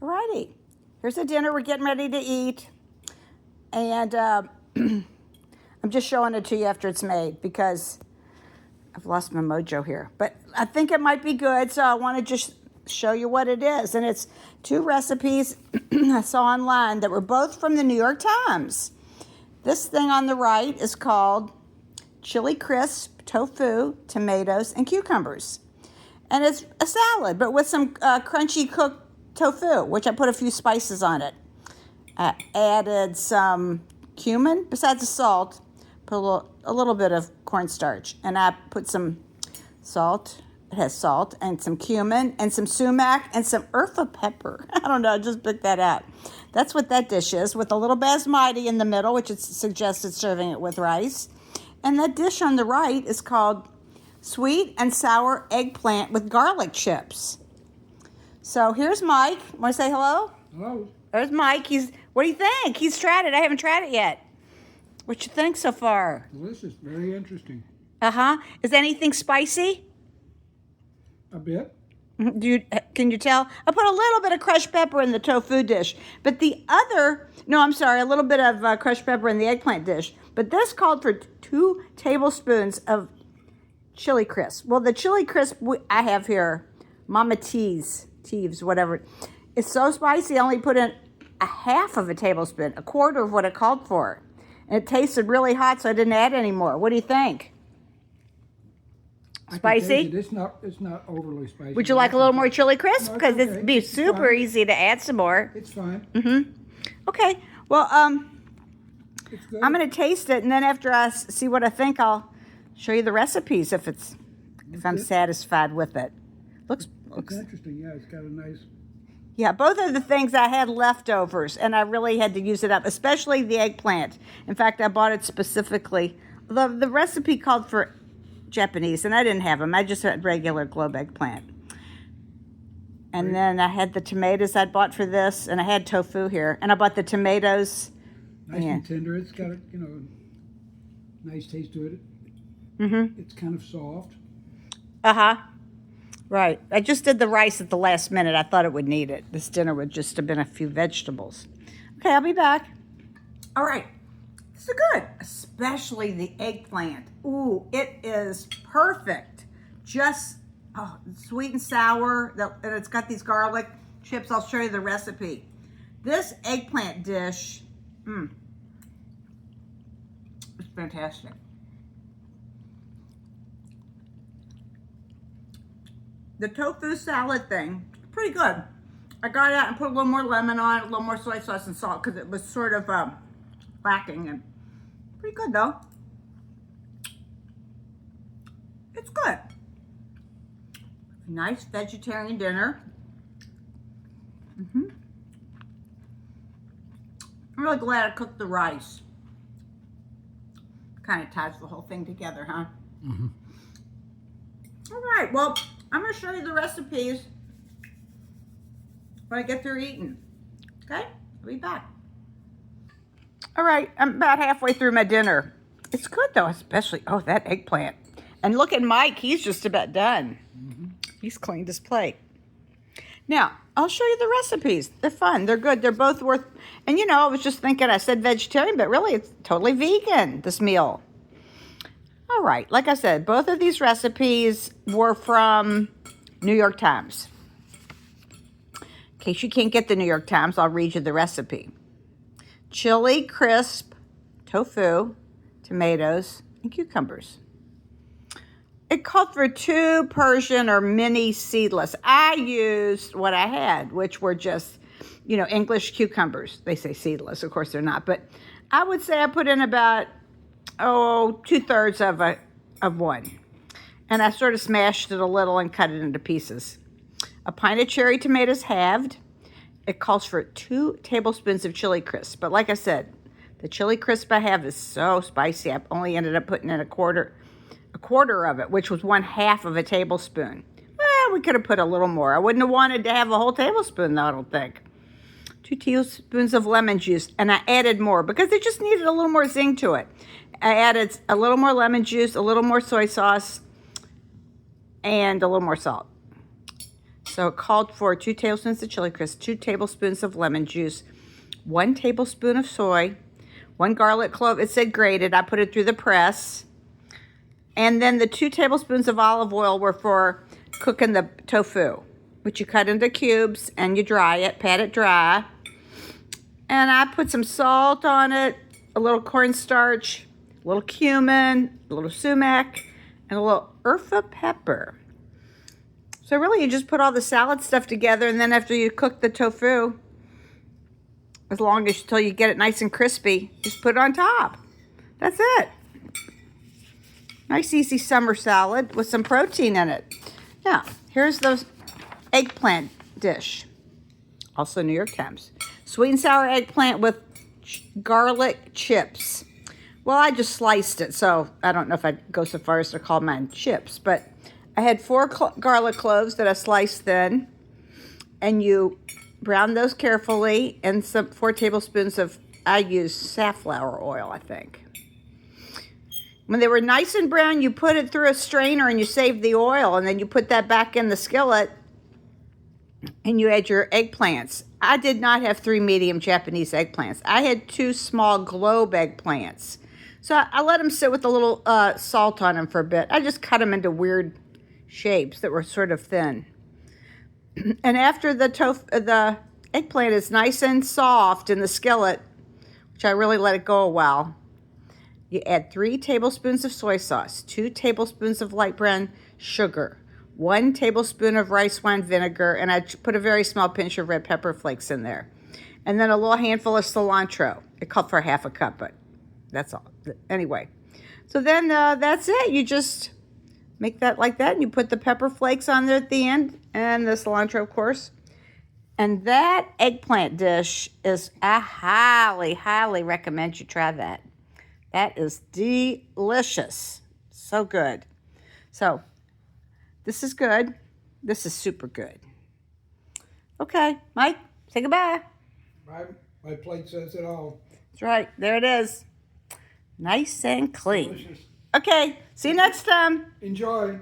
Alrighty, here's the dinner we're getting ready to eat. And I'm just showing it to you after it's made because I've lost my mojo here. But I think it might be good, so I want to just show you what it is. And it's two recipes I saw online that were both from the New York Times. This thing on the right is called chili crisp, tofu, tomatoes, and cucumbers. And it's a salad, but with some crunchy cooked tofu, which I put a few spices on it. I added some cumin, besides the salt, put a little bit of cornstarch. And I put some salt, it has salt, and some cumin, and some sumac, and some Urfa pepper. I don't know, I just picked that out. That's what that dish is, with a little basmati in the middle, which is suggested serving it with rice. And that dish on the right is called sweet and sour eggplant with garlic chips. So here's Mike. Want to say hello? Hello. There's Mike. What do you think? He's tried it. I haven't tried it yet. What you think so far? Delicious. Very interesting. Is anything spicy? A bit. Can you tell? I put a little bit of crushed pepper in the tofu dish, but a little bit of crushed pepper in the eggplant dish. But this called for 2 tablespoons of chili crisp. Well, the chili crisp I have here, Mama T's, whatever, it's so spicy. I only put in a half of a tablespoon, a quarter of what it called for. And it tasted really hot, so I didn't add any more. What do you think? Spicy? It's not overly spicy. Would you like a little more chili crisp? No, Because okay. it'd be super easy to add some more. It's fine. Okay. Well, It's good. I'm going to taste it, and then after I see what I think, I'll show you the recipes if I'm satisfied with it. Looks interesting. Yeah, it's got a nice. Yeah, both of the things I had leftovers, and I really had to use it up, especially the eggplant. In fact, I bought it specifically. The recipe called for Japanese, and I didn't have them. I just had regular globe eggplant. And then I had the tomatoes I'd bought for this, and I had tofu here. And I bought the tomatoes. Nice and tender. It's got a nice taste to it. It's kind of soft. Right. I just did the rice at the last minute. I thought it would need it. This dinner would just have been a few vegetables. Okay, I'll be back. All right. This is good, especially the eggplant. Ooh, it is perfect. Just sweet and sour, and it's got these garlic chips. I'll show you the recipe. This eggplant dish, it's fantastic. The tofu salad thing, pretty good. I got it out and put a little more lemon on it, a little more soy sauce and salt because it was sort of lacking. And pretty good though. It's good. Nice vegetarian dinner. I'm really glad I cooked the rice. Kind of ties the whole thing together, huh? All right, well, I'm going to show you the recipes when I get through eating. Okay? I'll be back. All right, I'm about halfway through my dinner. It's good, though, especially, that eggplant. And look at Mike. He's just about done. He's cleaned his plate. Now, I'll show you the recipes. They're fun. They're good. They're both worth... And, I was just thinking I said vegetarian, but really it's totally vegan, this meal. All right, like I said, both of these recipes were from New York Times. In case you can't get the New York Times, I'll read you the recipe. Chili crisp, tofu, tomatoes, and cucumbers. It called for 2 Persian or mini seedless. I used what I had, which were just, English cucumbers. They say seedless, of course they're not, but I would say I put in about 2/3 of one. And I sort of smashed it a little and cut it into pieces. A pint of cherry tomatoes halved. It calls for 2 tablespoons of chili crisp. But like I said, the chili crisp I have is so spicy. I only ended up putting in a quarter of it, which was 1/2 of a tablespoon. Well, we could have put a little more. I wouldn't have wanted to have a whole tablespoon, though, I don't think. 2 teaspoons of lemon juice, and I added more because it just needed a little more zing to it. I added a little more lemon juice, a little more soy sauce, and a little more salt. So it called for 2 tablespoons of chili crisp, 2 tablespoons of lemon juice, 1 tablespoon of soy, 1 garlic clove. It said grated. I put it through the press. And then the 2 tablespoons of olive oil were for cooking the tofu, which you cut into cubes and you dry it, pat it dry. And I put some salt on it, a little cornstarch, a little cumin, a little sumac, and a little Urfa pepper. So really you just put all the salad stuff together, and then after you cook the tofu, until you get it nice and crispy, just put it on top. That's it. Nice easy summer salad with some protein in it. Now, here's the eggplant dish. Also New York Times. Sweet and sour eggplant with garlic chips. Well, I just sliced it, so I don't know if I'd go so far as to call mine chips, but I had 4 garlic cloves that I sliced thin, and you brown those carefully, and 4 tablespoons of, I use safflower oil, I think. When they were nice and brown, you put it through a strainer and you save the oil, and then you put that back in the skillet and you add your eggplants. I did not have 3 medium Japanese eggplants. I had 2 small globe eggplants. So I let them sit with a little salt on them for a bit. I just cut them into weird shapes that were sort of thin. And after the eggplant is nice and soft in the skillet, which I really let it go a while, you add 3 tablespoons of soy sauce, 2 tablespoons of light brown sugar, 1 tablespoon of rice wine vinegar, and I put a very small pinch of red pepper flakes in there. And then a little handful of cilantro. It called for ½ a cup, but that's all. Anyway, so then that's it. You just make that like that, and you put the pepper flakes on there at the end, and the cilantro, of course. And that eggplant dish is, I highly, highly recommend you try that. That is delicious. So good. So this is good. This is super good. Okay, Mike, say goodbye. My plate says it all. That's right. There it is. Nice and clean. Delicious. Okay, see you next time. Enjoy.